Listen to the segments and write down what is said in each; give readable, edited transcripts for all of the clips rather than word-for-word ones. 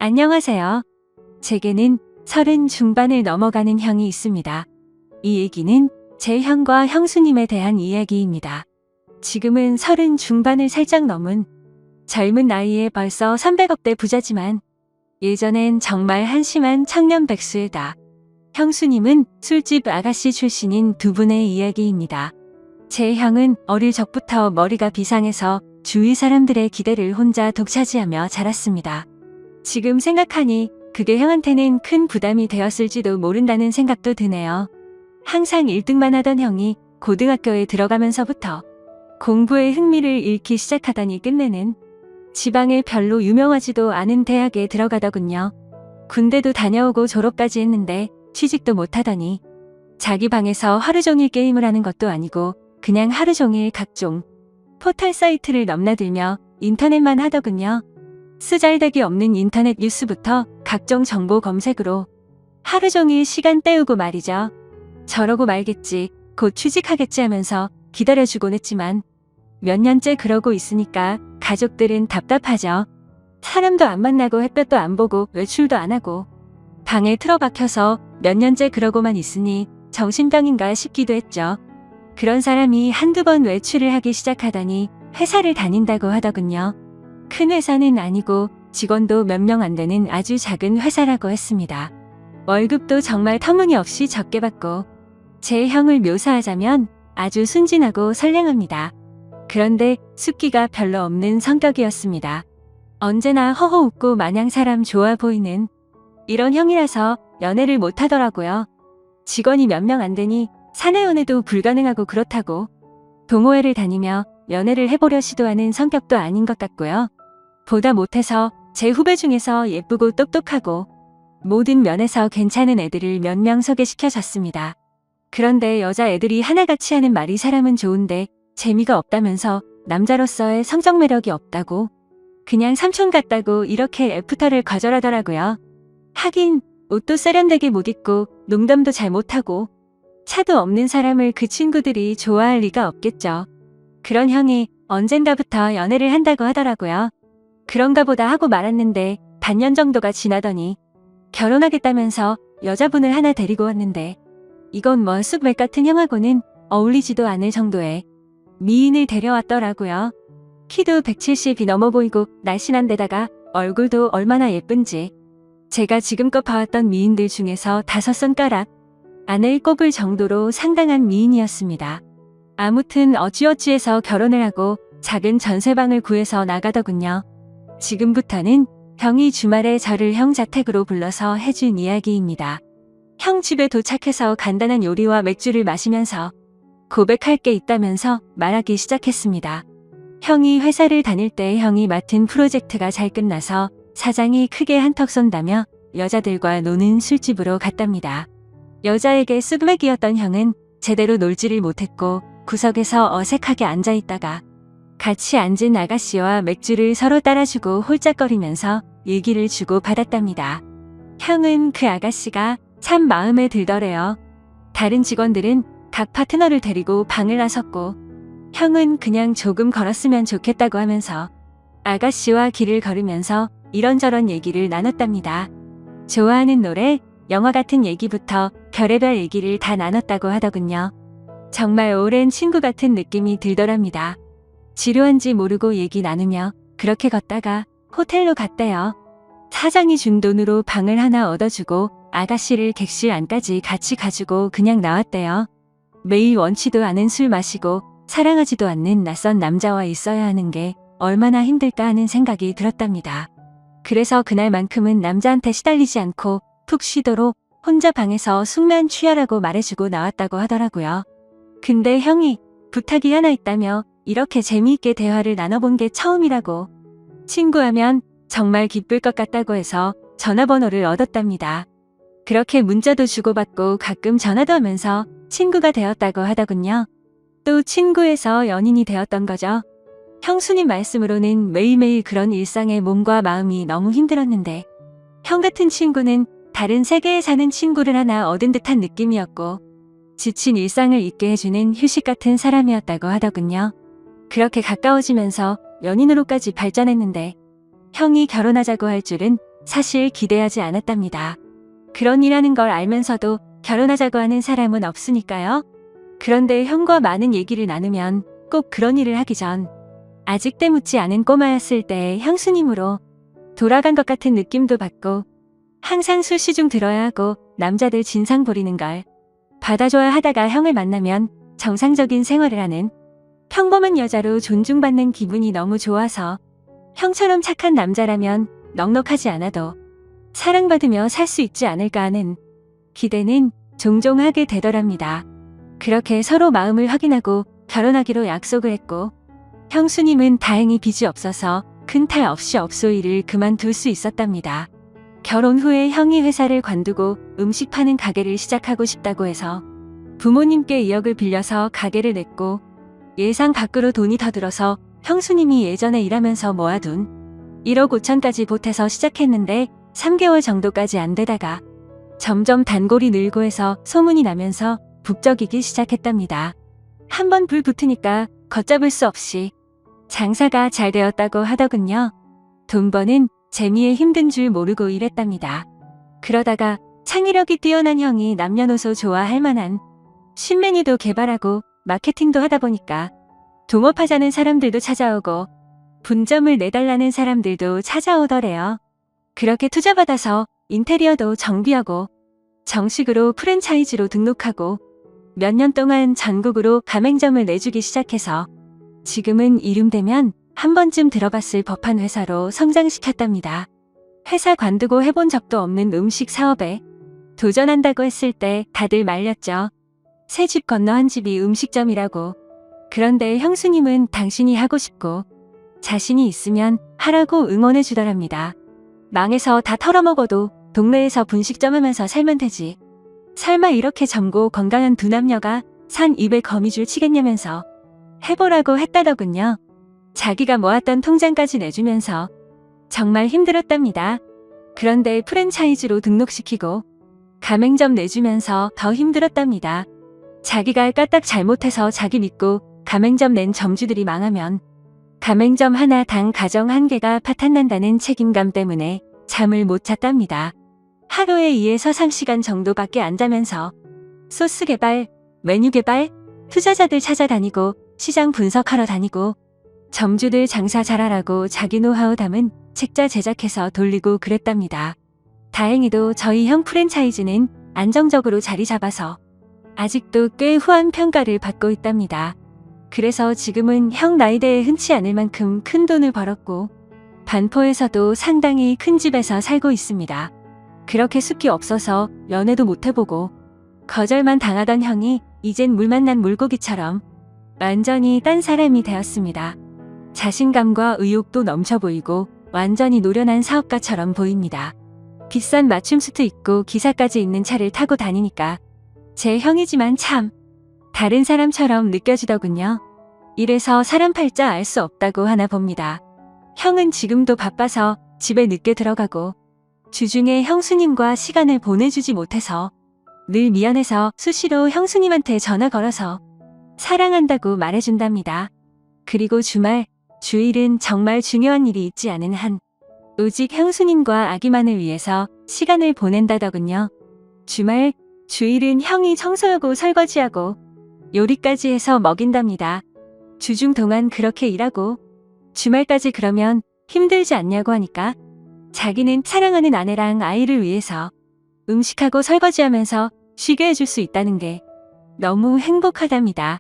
안녕하세요. 제게는 30 중반을 넘어가는 형이 있습니다. 이 얘기는 제 형과 형수님에 대한 이야기입니다. 지금은 30 중반을 살짝 넘은 젊은 나이에 벌써 300억대 부자지만 예전엔 정말 한심한 청년 백수이다. 형수님은 술집 아가씨 출신인 두 분의 이야기입니다. 제 형은 어릴 적부터 머리가 비상해서 주위 사람들의 기대를 혼자 독차지하며 자랐습니다. 지금 생각하니 그게 형한테는 큰 부담이 되었을지도 모른다는 생각도 드네요. 항상 1등만 하던 형이 고등학교에 들어가면서부터 공부에 흥미를 잃기 시작하더니 끝내는 지방에 별로 유명하지도 않은 대학에 들어가더군요. 군대도 다녀오고 졸업까지 했는데 취직도 못하더니 자기 방에서 하루 종일 게임을 하는 것도 아니고 그냥 하루 종일 각종 포털 사이트를 넘나들며 인터넷만 하더군요. 쓰잘데기 없는 인터넷 뉴스부터 각종 정보 검색으로 하루 종일 시간 때우고 말이죠. 저러고 말겠지, 곧 취직하겠지 하면서 기다려주곤 했지만 몇 년째 그러고 있으니까 가족들은 답답하죠. 사람도 안 만나고 햇볕도 안 보고 외출도 안 하고 방에 틀어박혀서 몇 년째 그러고만 있으니 정신병인가 싶기도 했죠. 그런 사람이 한두 번 외출을 하기 시작하더니 회사를 다닌다고 하더군요. 큰 회사는 아니고 직원도 몇 명 안 되는 아주 작은 회사라고 했습니다. 월급도 정말 터무니없이 적게 받고 제 형을 묘사하자면 아주 순진하고 선량합니다. 그런데 숫기가 별로 없는 성격이었습니다. 언제나 허허 웃고 마냥 사람 좋아 보이는 이런 형이라서 연애를 못하더라고요. 직원이 몇 명 안 되니 사내 연애도 불가능하고 그렇다고 동호회를 다니며 연애를 해보려 시도하는 성격도 아닌 것 같고요. 보다 못해서 제 후배 중에서 예쁘고 똑똑하고 모든 면에서 괜찮은 애들을 몇 명 소개시켜줬습니다. 그런데 여자애들이 하나같이 하는 말이 사람은 좋은데 재미가 없다면서 남자로서의 성적 매력이 없다고 그냥 삼촌 같다고 이렇게 애프터를 거절하더라고요. 하긴 옷도 세련되게 못 입고 농담도 잘 못하고 차도 없는 사람을 그 친구들이 좋아할 리가 없겠죠. 그런 형이 언젠가부터 연애를 한다고 하더라고요. 그런가 보다 하고 말았는데 반년 정도가 지나더니 결혼하겠다면서 여자분을 하나 데리고 왔는데 이건 뭐 쑥맥 같은 형하고는 어울리지도 않을 정도의 미인을 데려왔더라고요. 키도 170이 넘어 보이고 날씬한 데다가 얼굴도 얼마나 예쁜지 제가 지금껏 봐왔던 미인들 중에서 5손가락 안을 꼽을 정도로 상당한 미인이었습니다. 아무튼 어찌어찌해서 결혼을 하고 작은 전세방을 구해서 나가더군요. 지금부터는 형이 주말에 저를 형 자택으로 불러서 해준 이야기입니다. 형 집에 도착해서 간단한 요리와 맥주를 마시면서 고백할 게 있다면서 말하기 시작했습니다. 형이 회사를 다닐 때 형이 맡은 프로젝트가 잘 끝나서 사장이 크게 한턱 쏜다며 여자들과 노는 술집으로 갔답니다. 여자에게 쑥맥이었던 형은 제대로 놀지를 못했고 구석에서 어색하게 앉아있다가 같이 앉은 아가씨와 맥주를 서로 따라주고 홀짝거리면서 일기를 주고 받았답니다. 형은 그 아가씨가 참 마음에 들더래요. 다른 직원들은 각 파트너를 데리고 방을 나섰고 형은 그냥 조금 걸었으면 좋겠다고 하면서 아가씨와 길을 걸으면서 이런저런 얘기를 나눴답니다. 좋아하는 노래, 영화 같은 얘기부터 별의별 얘기를 다 나눴다고 하더군요. 정말 오랜 친구 같은 느낌이 들더랍니다. 지루한지 모르고 얘기 나누며 그렇게 걷다가 호텔로 갔대요. 사장이 준 돈으로 방을 하나 얻어주고 아가씨를 객실 안까지 같이 가지고 그냥 나왔대요. 매일 원치도 않은 술 마시고 사랑하지도 않는 낯선 남자와 있어야 하는 게 얼마나 힘들까 하는 생각이 들었답니다. 그래서 그날만큼은 남자한테 시달리지 않고 푹 쉬도록 혼자 방에서 숙면 취하라고 말해주고 나왔다고 하더라고요. 근데 형이 부탁이 하나 있다며 이렇게 재미있게 대화를 나눠본 게 처음이라고 친구하면 정말 기쁠 것 같다고 해서 전화번호를 얻었답니다. 그렇게 문자도 주고받고 가끔 전화도 하면서 친구가 되었다고 하더군요. 또 친구에서 연인이 되었던 거죠. 형수님 말씀으로는 매일매일 그런 일상에 몸과 마음이 너무 힘들었는데 형 같은 친구는 다른 세계에 사는 친구를 하나 얻은 듯한 느낌이었고 지친 일상을 잊게 해주는 휴식 같은 사람이었다고 하더군요. 그렇게 가까워지면서 연인으로까지 발전했는데 형이 결혼하자고 할 줄은 사실 기대하지 않았답니다. 그런 일하는 걸 알면서도 결혼하자고 하는 사람은 없으니까요. 그런데 형과 많은 얘기를 나누면 꼭 그런 일을 하기 전 아직 때묻지 않은 꼬마였을 때 형수님으로 돌아간 것 같은 느낌도 받고 항상 술시중 들어야 하고 남자들 진상 부리는 걸 받아줘야 하다가 형을 만나면 정상적인 생활을 하는 평범한 여자로 존중받는 기분이 너무 좋아서 형처럼 착한 남자라면 넉넉하지 않아도 사랑받으며 살 수 있지 않을까 하는 기대는 종종 하게 되더랍니다. 그렇게 서로 마음을 확인하고 결혼하기로 약속을 했고 형수님은 다행히 빚이 없어서 큰 탈 없이 업소일을 그만둘 수 있었답니다. 결혼 후에 형이 회사를 관두고 음식 파는 가게를 시작하고 싶다고 해서 부모님께 2억을 빌려서 가게를 냈고 예상 밖으로 돈이 더 들어서 형수님이 예전에 일하면서 모아둔 1억 5천까지 보태서 시작했는데 3개월 정도까지 안 되다가 점점 단골이 늘고 해서 소문이 나면서 북적이기 시작했답니다. 한번 불 붙으니까 걷잡을 수 없이 장사가 잘 되었다고 하더군요. 돈 버는 재미에 힘든 줄 모르고 일했답니다. 그러다가 창의력이 뛰어난 형이 남녀노소 좋아할 만한 신메뉴도 개발하고 마케팅도 하다 보니까 동업하자는 사람들도 찾아오고 분점을 내달라는 사람들도 찾아오더래요. 그렇게 투자받아서 인테리어도 정비하고 정식으로 프랜차이즈로 등록하고 몇 년 동안 전국으로 가맹점을 내주기 시작해서 지금은 이름되면 한 번쯤 들어봤을 법한 회사로 성장시켰답니다. 회사 관두고 해본 적도 없는 음식 사업에 도전한다고 했을 때 다들 말렸죠. 새 집 건너 한 집이 음식점이라고. 그런데 형수님은 당신이 하고 싶고 자신이 있으면 하라고 응원해 주더랍니다. 망해서 다 털어먹어도 동네에서 분식점 하면서 살면 되지. 설마 이렇게 젊고 건강한 두 남녀가 산 입에 거미줄 치겠냐면서 해보라고 했다더군요. 자기가 모았던 통장까지 내주면서 정말 힘들었답니다. 그런데 프랜차이즈로 등록시키고 가맹점 내주면서 더 힘들었답니다. 자기가 까딱 잘못해서 자기 믿고 가맹점 낸 점주들이 망하면 가맹점 하나당 가정 1개가 파탄난다는 책임감 때문에 잠을 못 잤답니다. 하루에 2에서 3시간 정도밖에 안 자면서 소스 개발, 메뉴 개발, 투자자들 찾아다니고 시장 분석하러 다니고 점주들 장사 잘하라고 자기 노하우 담은 책자 제작해서 돌리고 그랬답니다. 다행히도 저희 형 프랜차이즈는 안정적으로 자리 잡아서 아직도 꽤 후한 평가를 받고 있답니다. 그래서 지금은 형 나이대에 흔치 않을 만큼 큰 돈을 벌었고 반포에서도 상당히 큰 집에서 살고 있습니다. 그렇게 숲이 없어서 연애도 못 해보고 거절만 당하던 형이 이젠 물 만난 물고기처럼 완전히 딴 사람이 되었습니다. 자신감과 의욕도 넘쳐 보이고 완전히 노련한 사업가처럼 보입니다. 비싼 맞춤 수트 입고 기사까지 있는 차를 타고 다니니까 제 형이지만 참 다른 사람처럼 느껴지더군요. 이래서 사람 팔자 알 수 없다고 하나 봅니다. 형은 지금도 바빠서 집에 늦게 들어가고 주중에 형수님과 시간을 보내주지 못해서 늘 미안해서 수시로 형수님한테 전화 걸어서 사랑한다고 말해준답니다. 그리고 주말, 주일은 정말 중요한 일이 있지 않은 한 오직 형수님과 아기만을 위해서 시간을 보낸다더군요. 주말, 주일은 형이 청소하고 설거지하고 요리까지 해서 먹인답니다. 주중 동안 그렇게 일하고 주말까지 그러면 힘들지 않냐고 하니까 자기는 사랑하는 아내랑 아이를 위해서 음식하고 설거지하면서 쉬게 해줄 수 있다는 게 너무 행복하답니다.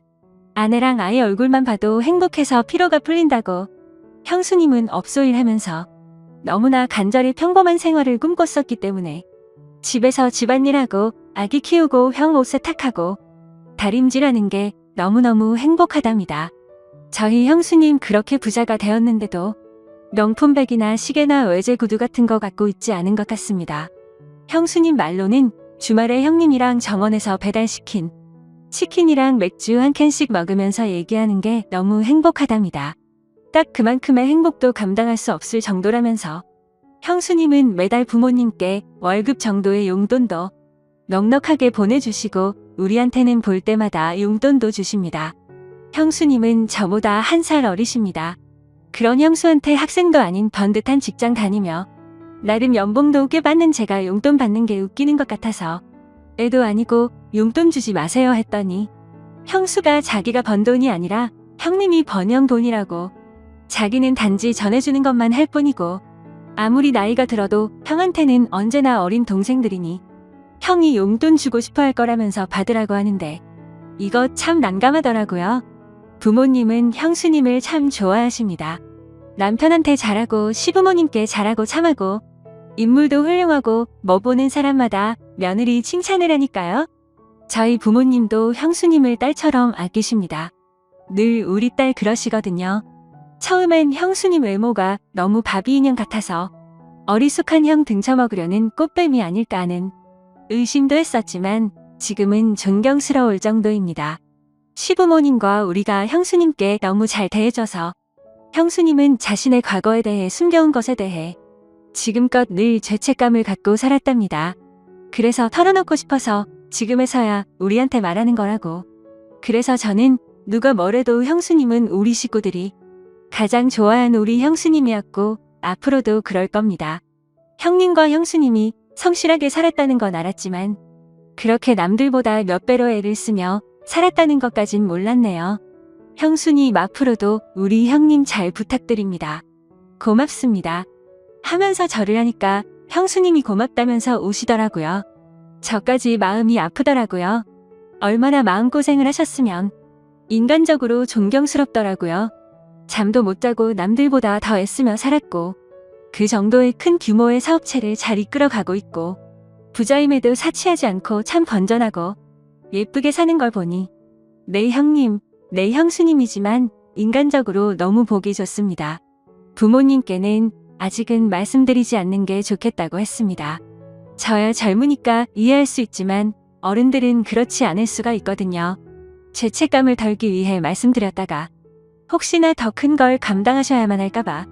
아내랑 아이 얼굴만 봐도 행복해서 피로가 풀린다고 형수님은 업소일 하면서 너무나 간절히 평범한 생활을 꿈꿨었기 때문에 집에서 집안일하고 아기 키우고 형 옷 세탁하고 다림질하는 게 너무너무 행복하답니다. 저희 형수님 그렇게 부자가 되었는데도 명품백이나 시계나 외제 구두 같은 거 갖고 있지 않은 것 같습니다. 형수님 말로는 주말에 형님이랑 정원에서 배달시킨 치킨이랑 맥주 한 캔씩 먹으면서 얘기하는 게 너무 행복하답니다. 딱 그만큼의 행복도 감당할 수 없을 정도라면서 형수님은 매달 부모님께 월급 정도의 용돈도 넉넉하게 보내주시고 우리한테는 볼 때마다 용돈도 주십니다. 형수님은 저보다 1살 어리십니다. 그런 형수한테 학생도 아닌 번듯한 직장 다니며 나름 연봉도 꽤 받는 제가 용돈 받는 게 웃기는 것 같아서 애도 아니고 용돈 주지 마세요 했더니 형수가 자기가 번 돈이 아니라 형님이 번 돈이라고 자기는 단지 전해주는 것만 할 뿐이고 아무리 나이가 들어도 형한테는 언제나 어린 동생들이니 형이 용돈 주고 싶어 할 거라면서 받으라고 하는데 이거 참 난감하더라고요. 부모님은 형수님을 참 좋아하십니다. 남편한테 잘하고 시부모님께 잘하고 참하고 인물도 훌륭하고 뭐 보는 사람마다 며느리 칭찬을 하니까요. 저희 부모님도 형수님을 딸처럼 아끼십니다. 늘 우리 딸 그러시거든요. 처음엔 형수님 외모가 너무 바비 인형 같아서 어리숙한 형 등쳐먹으려는 꽃뱀이 아닐까 하는 의심도 했었지만 지금은 존경스러울 정도입니다. 시부모님과 우리가 형수님께 너무 잘 대해줘서 형수님은 자신의 과거에 대해 숨겨온 것에 대해 지금껏 늘 죄책감을 갖고 살았답니다. 그래서 털어놓고 싶어서 지금에서야 우리한테 말하는 거라고. 그래서 저는 누가 뭐래도 형수님은 우리 식구들이 가장 좋아하는 우리 형수님이었고 앞으로도 그럴 겁니다. 형님과 형수님이 성실하게 살았다는 건 알았지만 그렇게 남들보다 몇 배로 애를 쓰며 살았다는 것까진 몰랐네요. 형수님 앞으로도 우리 형님 잘 부탁드립니다. 고맙습니다. 하면서 절을 하니까 형수님이 고맙다면서 우시더라고요. 저까지 마음이 아프더라고요. 얼마나 마음고생을 하셨으면 인간적으로 존경스럽더라고요. 잠도 못 자고 남들보다 더 애쓰며 살았고 그 정도의 큰 규모의 사업체를 잘 이끌어가고 있고 부자임에도 사치하지 않고 참 건전하고 예쁘게 사는 걸 보니 내 형님, 내 형수님이지만 인간적으로 너무 보기 좋습니다. 부모님께는 아직은 말씀드리지 않는 게 좋겠다고 했습니다. 저야 젊으니까 이해할 수 있지만 어른들은 그렇지 않을 수가 있거든요. 죄책감을 덜기 위해 말씀드렸다가 혹시나 더 큰 걸 감당하셔야만 할까봐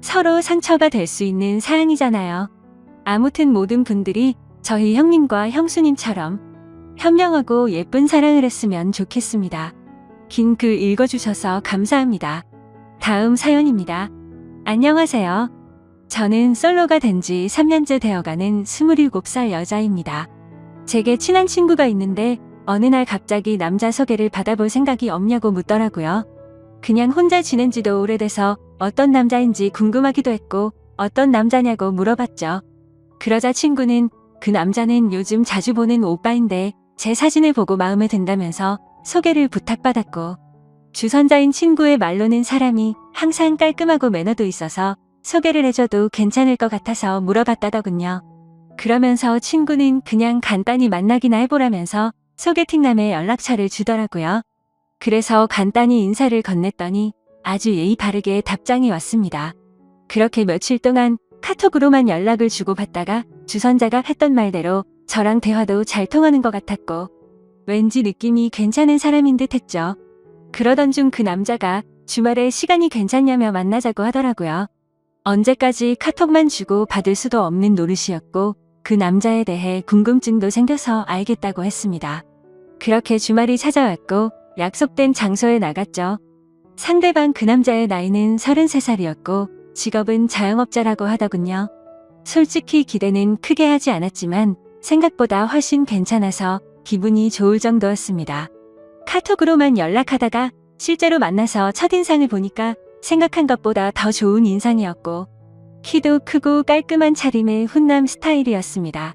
서로 상처가 될 수 있는 사항이잖아요. 아무튼 모든 분들이 저희 형님과 형수님처럼 현명하고 예쁜 사랑을 했으면 좋겠습니다. 긴 글 읽어주셔서 감사합니다. 다음 사연입니다. 안녕하세요. 저는 솔로가 된 지 3년째 되어가는 27살 여자입니다. 제게 친한 친구가 있는데 어느 날 갑자기 남자 소개를 받아볼 생각이 없냐고 묻더라고요. 그냥 혼자 지낸 지도 오래돼서 어떤 남자인지 궁금하기도 했고 어떤 남자냐고 물어봤죠. 그러자 친구는 그 남자는 요즘 자주 보는 오빠인데 제 사진을 보고 마음에 든다면서 소개를 부탁받았고 주선자인 친구의 말로는 사람이 항상 깔끔하고 매너도 있어서 소개를 해줘도 괜찮을 것 같아서 물어봤다더군요. 그러면서 친구는 그냥 간단히 만나기나 해보라면서 소개팅남의 연락처를 주더라고요. 그래서 간단히 인사를 건넸더니 아주 예의 바르게 답장이 왔습니다. 그렇게 며칠 동안 카톡으로만 연락을 주고받다가 주선자가 했던 말대로 저랑 대화도 잘 통하는 것 같았고 왠지 느낌이 괜찮은 사람인 듯 했죠. 그러던 중 그 남자가 주말에 시간이 괜찮냐며 만나자고 하더라고요. 언제까지 카톡만 주고 받을 수도 없는 노릇이었고 그 남자에 대해 궁금증도 생겨서 알겠다고 했습니다. 그렇게 주말이 찾아왔고 약속된 장소에 나갔죠. 상대방 그 남자의 나이는 33살이었고 직업은 자영업자라고 하더군요. 솔직히 기대는 크게 하지 않았지만 생각보다 훨씬 괜찮아서 기분이 좋을 정도였습니다. 카톡으로만 연락하다가 실제로 만나서 첫인상을 보니까 생각한 것보다 더 좋은 인상이었고 키도 크고 깔끔한 차림의 훈남 스타일이었습니다.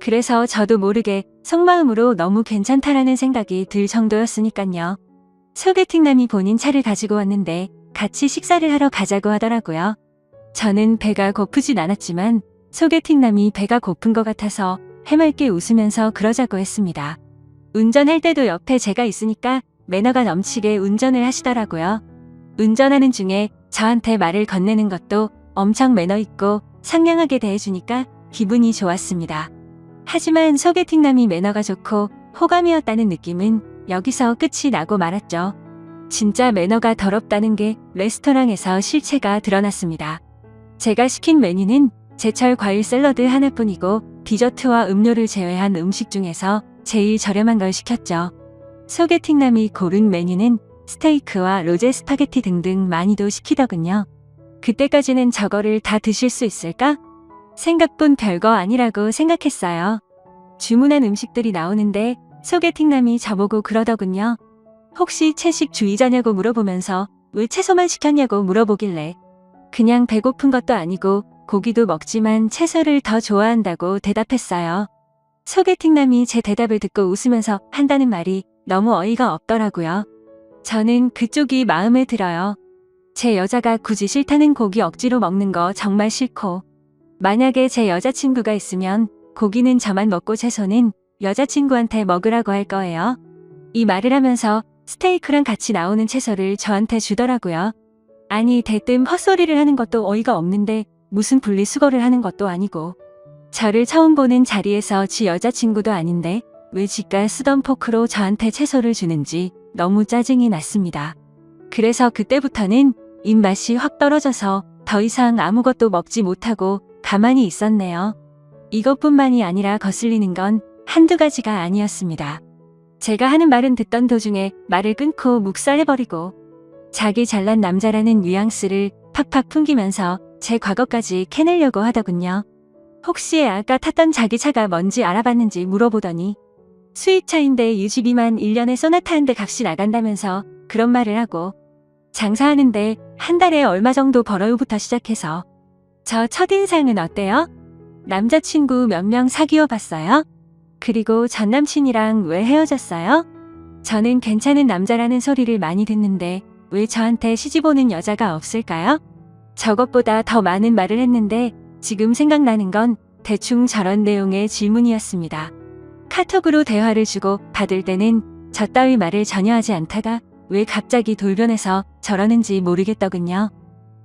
그래서 저도 모르게 속마음으로 너무 괜찮다라는 생각이 들 정도였으니깐요. 소개팅남이 본인 차를 가지고 왔는데 같이 식사를 하러 가자고 하더라고요. 저는 배가 고프진 않았지만 소개팅남이 배가 고픈 것 같아서 해맑게 웃으면서 그러자고 했습니다. 운전할 때도 옆에 제가 있으니까 매너가 넘치게 운전을 하시더라고요. 운전하는 중에 저한테 말을 건네는 것도 엄청 매너 있고 상냥하게 대해주니까 기분이 좋았습니다. 하지만 소개팅남이 매너가 좋고 호감이었다는 느낌은 여기서 끝이 나고 말았죠. 진짜 매너가 더럽다는 게 레스토랑에서 실체가 드러났습니다. 제가 시킨 메뉴는 제철 과일 샐러드 하나뿐이고 디저트와 음료를 제외한 음식 중에서 제일 저렴한 걸 시켰죠. 소개팅남이 고른 메뉴는 스테이크와 로제 스파게티 등등 많이도 시키더군요. 그때까지는 저거를 다 드실 수 있을까? 생각뿐 별거 아니라고 생각했어요. 주문한 음식들이 나오는데 소개팅남이 저보고 그러더군요. 혹시 채식주의자냐고 물어보면서 왜 채소만 시켰냐고 물어보길래 그냥 배고픈 것도 아니고 고기도 먹지만 채소를 더 좋아한다고 대답했어요. 소개팅남이 제 대답을 듣고 웃으면서 한다는 말이 너무 어이가 없더라고요. 저는 그쪽이 마음에 들어요. 제 여자가 굳이 싫다는 고기 억지로 먹는 거 정말 싫고, 만약에 제 여자친구가 있으면 고기는 저만 먹고 채소는 여자친구한테 먹으라고 할 거예요. 이 말을 하면서 스테이크랑 같이 나오는 채소를 저한테 주더라고요. 아니, 대뜸 헛소리를 하는 것도 어이가 없는데 무슨 분리수거를 하는 것도 아니고, 저를 처음 보는 자리에서 지 여자친구도 아닌데 왜 지가 쓰던 포크로 저한테 채소를 주는지 너무 짜증이 났습니다. 그래서 그때부터는 입맛이 확 떨어져서 더 이상 아무것도 먹지 못하고 가만히 있었네요. 이것뿐만이 아니라 거슬리는 건 한두 가지가 아니었습니다. 제가 하는 말은 듣던 도중에 말을 끊고 묵살해버리고 자기 잘난 남자라는 뉘앙스를 팍팍 풍기면서 제 과거까지 캐내려고 하더군요. 혹시 아까 탔던 자기 차가 뭔지 알아봤는지 물어보더니 수입차인데 유지비만 1년에 쏘나타 한 대 값이 나간다면서 그런 말을 하고, 장사하는데 한 달에 얼마 정도 벌어요부터 시작해서 저 첫인상은 어때요? 남자친구 몇 명 사귀어 봤어요? 그리고 전남친이랑 왜 헤어졌어요? 저는 괜찮은 남자라는 소리를 많이 듣는데 왜 저한테 시집 오는 여자가 없을까요? 저것보다 더 많은 말을 했는데 지금 생각나는 건 대충 저런 내용의 질문이었습니다. 카톡으로 대화를 주고 받을 때는 저 따위 말을 전혀 하지 않다가 왜 갑자기 돌변해서 저러는지 모르겠더군요.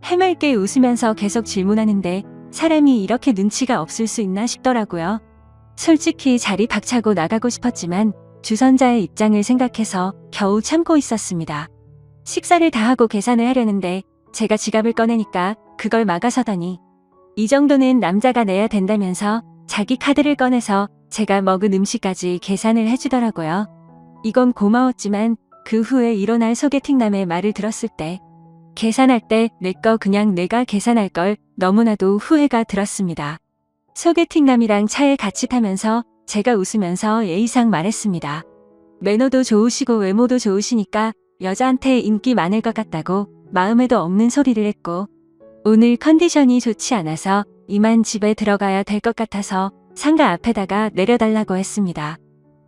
해맑게 웃으면서 계속 질문하는데 사람이 이렇게 눈치가 없을 수 있나 싶더라고요. 솔직히 자리 박차고 나가고 싶었지만 주선자의 입장을 생각해서 겨우 참고 있었습니다. 식사를 다 하고 계산을 하려는데 제가 지갑을 꺼내니까 그걸 막아서더니 이 정도는 남자가 내야 된다면서 자기 카드를 꺼내서 제가 먹은 음식까지 계산을 해주더라고요. 이건 고마웠지만 그 후에 일어날 소개팅남의 말을 들었을 때 계산할 때 내 거 그냥 내가 계산할 걸 너무나도 후회가 들었습니다. 소개팅남이랑 차에 같이 타면서 제가 웃으면서 예의상 말했습니다. 매너도 좋으시고 외모도 좋으시니까 여자한테 인기 많을 것 같다고 마음에도 없는 소리를 했고, 오늘 컨디션이 좋지 않아서 이만 집에 들어가야 될 것 같아서 상가 앞에다가 내려달라고 했습니다.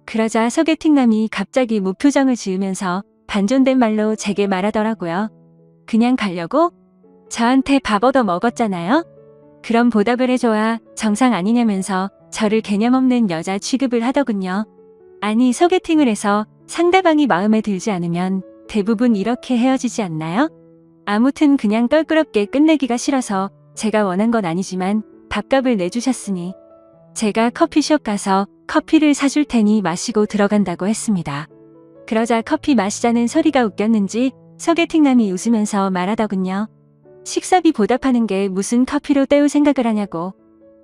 그러자 소개팅남이 갑자기 무표정을 지으면서 반존된 말로 제게 말하더라고요. 그냥 가려고? 저한테 밥 얻어 먹었잖아요? 그럼 보답을 해줘야 정상 아니냐면서 저를 개념 없는 여자 취급을 하더군요. 아니, 소개팅을 해서 상대방이 마음에 들지 않으면 대부분 이렇게 헤어지지 않나요? 아무튼 그냥 껄끄럽게 끝내기가 싫어서 제가 원한 건 아니지만 밥값을 내주셨으니 제가 커피숍 가서 커피를 사줄 테니 마시고 들어간다고 했습니다. 그러자 커피 마시자는 소리가 웃겼는지 소개팅남이 웃으면서 말하더군요. 식사비 보답하는 게 무슨 커피로 때울 생각을 하냐고.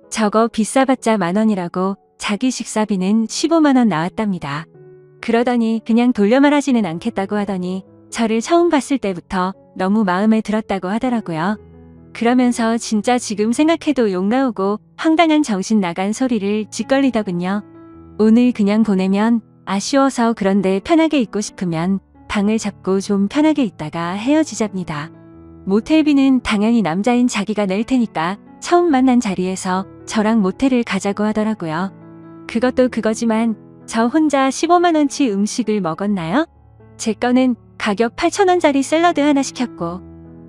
저거 비싸봤자 10,000원이라고 자기 식사비는 15만원 나왔답니다. 그러더니 그냥 돌려 말하지는 않겠다고 하더니 저를 처음 봤을 때부터 너무 마음에 들었다고 하더라고요. 그러면서 진짜 지금 생각해도 욕 나오고 황당한 정신 나간 소리를 짓걸리더군요. 오늘 그냥 보내면 아쉬워서 그런데 편하게 있고 싶으면 방을 잡고 좀 편하게 있다가 헤어지잡니다. 모텔비는 당연히 남자인 자기가 낼 테니까 처음 만난 자리에서 저랑 모텔을 가자고 하더라고요. 그것도 그거지만 저 혼자 15만원치 음식을 먹었나요? 제 거는 가격 8,000원짜리 샐러드 하나 시켰고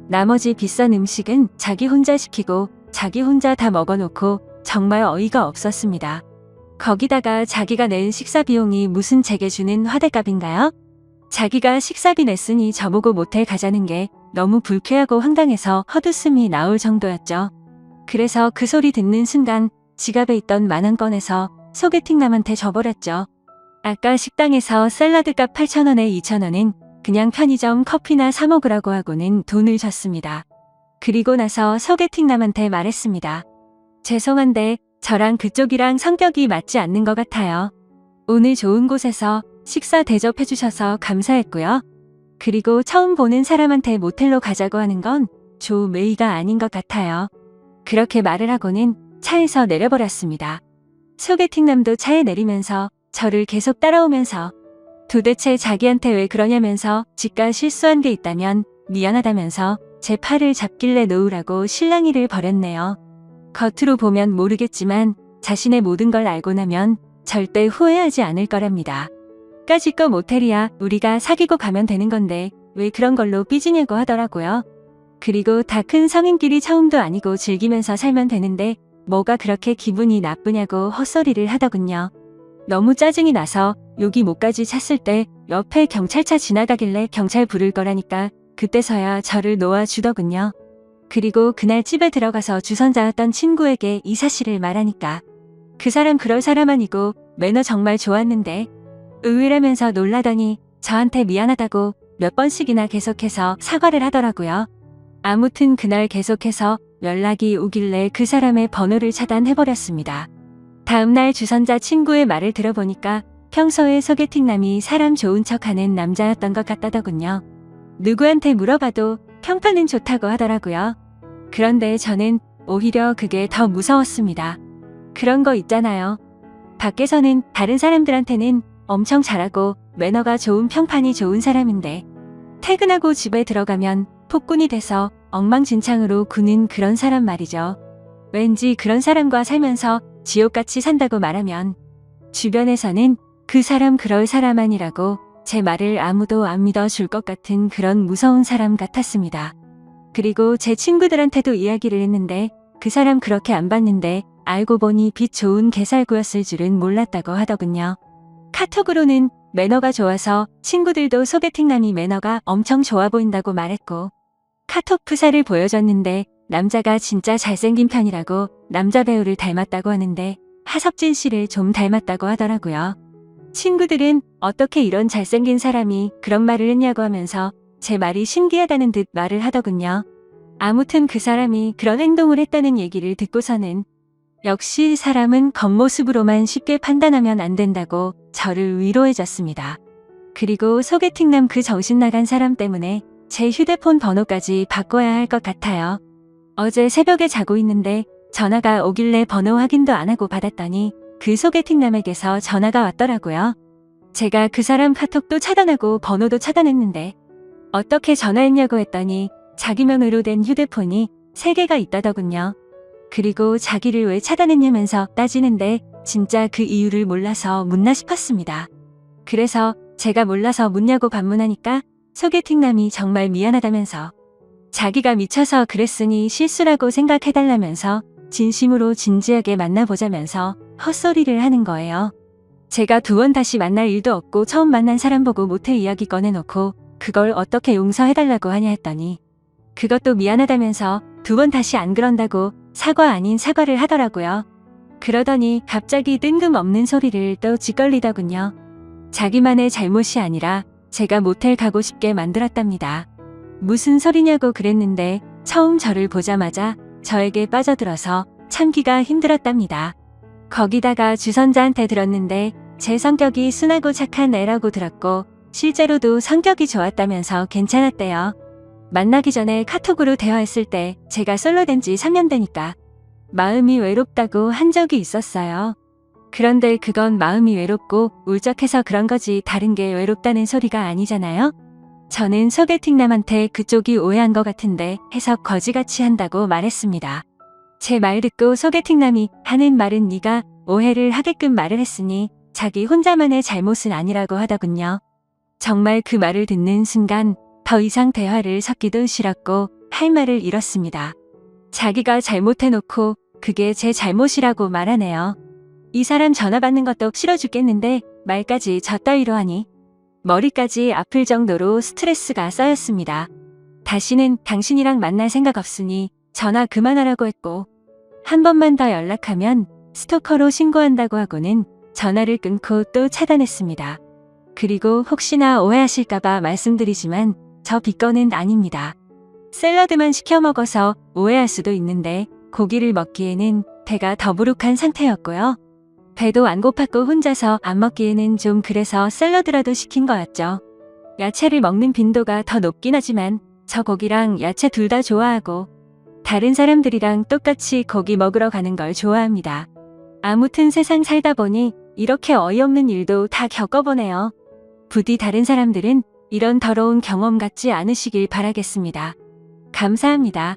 나머지 비싼 음식은 자기 혼자 시키고 자기 혼자 다 먹어놓고 정말 어이가 없었습니다. 거기다가 자기가 낸 식사 비용이 무슨 제게 주는 화대값인가요? 자기가 식사비 냈으니 저보고 모텔 가자는 게 너무 불쾌하고 황당해서 헛웃음이 나올 정도였죠. 그래서 그 소리 듣는 순간 지갑에 있던 10,000원 꺼내서 소개팅남한테 줘버렸죠. 아까 식당에서 샐러드값 8,000원에 2,000원은 그냥 편의점 커피나 사 먹으라고 하고는 돈을 줬습니다. 그리고 나서 소개팅남한테 말했습니다. 죄송한데 저랑 그쪽이랑 성격이 맞지 않는 것 같아요. 오늘 좋은 곳에서 식사 대접해주셔서 감사했고요. 그리고 처음 보는 사람한테 모텔로 가자고 하는 건 좀 예의가 아닌 것 같아요. 그렇게 말을 하고는 차에서 내려버렸습니다. 소개팅남도 차에 내리면서 저를 계속 따라오면서 도대체 자기한테 왜 그러냐면서 지가 실수한 게 있다면 미안하다면서 제 팔을 잡길래 놓으라고 실랑이를 벌였네요. 겉으로 보면 모르겠지만 자신의 모든 걸 알고 나면 절대 후회하지 않을 거랍니다. 까짓거 모텔이야 우리가 사귀고 가면 되는 건데 왜 그런 걸로 삐지냐고 하더라고요. 그리고 다 큰 성인끼리 처음도 아니고 즐기면서 살면 되는데 뭐가 그렇게 기분이 나쁘냐고 헛소리를 하더군요. 너무 짜증이 나서 여기 목까지 찼을 때 옆에 경찰차 지나가길래 경찰 부를 거라니까 그때서야 저를 놓아주더군요. 그리고 그날 집에 들어가서 주선자였던 친구에게 이 사실을 말하니까 그 사람 그럴 사람 아니고 매너 정말 좋았는데 의외라면서 놀라더니 저한테 미안하다고 몇 번씩이나 계속해서 사과를 하더라고요. 아무튼 그날 계속해서 연락이 오길래 그 사람의 번호를 차단해버렸습니다. 다음날 주선자 친구의 말을 들어보니까 평소에 소개팅남이 사람 좋은 척하는 남자였던 것 같다더군요. 누구한테 물어봐도 평판은 좋다고 하더라고요. 그런데 저는 오히려 그게 더 무서웠습니다. 그런 거 있잖아요. 밖에서는 다른 사람들한테는 엄청 잘하고 매너가 좋은 평판이 좋은 사람인데 퇴근하고 집에 들어가면 폭군이 돼서 엉망진창으로 구는 그런 사람 말이죠. 왠지 그런 사람과 살면서 지옥같이 산다고 말하면 주변에서는 그 사람 그럴 사람 아니라고 제 말을 아무도 안 믿어줄 것 같은 그런 무서운 사람 같았습니다. 그리고 제 친구들한테도 이야기를 했는데 그 사람 그렇게 안 봤는데 알고 보니 빛 좋은 개살구였을 줄은 몰랐다고 하더군요. 카톡으로는 매너가 좋아서 친구들도 소개팅남이 매너가 엄청 좋아 보인다고 말했고 카톡 프사를 보여줬는데 남자가 진짜 잘생긴 편이라고 남자 배우를 닮았다고 하는데 하석진 씨를 좀 닮았다고 하더라고요. 친구들은 어떻게 이런 잘생긴 사람이 그런 말을 했냐고 하면서 제 말이 신기하다는 듯 말을 하더군요. 아무튼 그 사람이 그런 행동을 했다는 얘기를 듣고서는 역시 사람은 겉모습으로만 쉽게 판단하면 안 된다고 저를 위로해줬습니다. 그리고 소개팅남 그 정신나간 사람 때문에 제 휴대폰 번호까지 바꿔야 할 것 같아요. 어제 새벽에 자고 있는데 전화가 오길래 번호 확인도 안 하고 받았더니 그 소개팅남에게서 전화가 왔더라고요. 제가 그 사람 카톡도 차단하고 번호도 차단했는데 어떻게 전화했냐고 했더니 자기명으로 된 휴대폰이 3개가 있다더군요. 그리고 자기를 왜 차단했냐면서 따지는데 진짜 그 이유를 몰라서 묻나 싶었습니다. 그래서 제가 몰라서 묻냐고 반문하니까 소개팅남이 정말 미안하다면서 자기가 미쳐서 그랬으니 실수라고 생각해달라면서 진심으로 진지하게 만나보자면서 헛소리를 하는 거예요. 제가 2번 다시 만날 일도 없고 처음 만난 사람 보고 모텔 이야기 꺼내놓고 그걸 어떻게 용서해달라고 하냐 했더니 그것도 미안하다면서 2번 다시 안 그런다고 사과 아닌 사과를 하더라고요. 그러더니 갑자기 뜬금없는 소리를 또 짓걸리더군요. 자기만의 잘못이 아니라 제가 모텔 가고 싶게 만들었답니다. 무슨 소리냐고 그랬는데 처음 저를 보자마자 저에게 빠져들어서 참기가 힘들었답니다. 거기다가 주선자한테 들었는데 제 성격이 순하고 착한 애라고 들었고 실제로도 성격이 좋았다면서 괜찮았대요. 만나기 전에 카톡으로 대화했을 때 제가 솔로 된 지 3년 되니까 마음이 외롭다고 한 적이 있었어요. 그런데 그건 마음이 외롭고 울적해서 그런 거지 다른 게 외롭다는 소리가 아니잖아요. 저는 소개팅남한테 그쪽이 오해한 것 같은데 해석 거지같이 한다고 말했습니다. 제 말 듣고 소개팅남이 하는 말은 네가 오해를 하게끔 말을 했으니 자기 혼자만의 잘못은 아니라고 하더군요. 정말 그 말을 듣는 순간 더 이상 대화를 섞기도 싫었고 할 말을 잃었습니다. 자기가 잘못해놓고 그게 제 잘못이라고 말하네요. 이 사람 전화 받는 것도 싫어 죽겠는데 말까지 저 따위로 하니 머리까지 아플 정도로 스트레스가 쌓였습니다. 다시는 당신이랑 만날 생각 없으니 전화 그만하라고 했고 한 번만 더 연락하면 스토커로 신고한다고 하고는 전화를 끊고 또 차단했습니다. 그리고 혹시나 오해하실까봐 말씀드리지만 저 비건은 아닙니다. 샐러드만 시켜 먹어서 오해할 수도 있는데 고기를 먹기에는 배가 더부룩한 상태였고요. 배도 안 고팠고 혼자서 안 먹기에는 좀 그래서 샐러드라도 시킨 거였죠. 야채를 먹는 빈도가 더 높긴 하지만 저 고기랑 야채 둘 다 좋아하고 다른 사람들이랑 똑같이 고기 먹으러 가는 걸 좋아합니다. 아무튼 세상 살다 보니 이렇게 어이없는 일도 다 겪어보네요. 부디 다른 사람들은 이런 더러운 경험 갖지 않으시길 바라겠습니다. 감사합니다.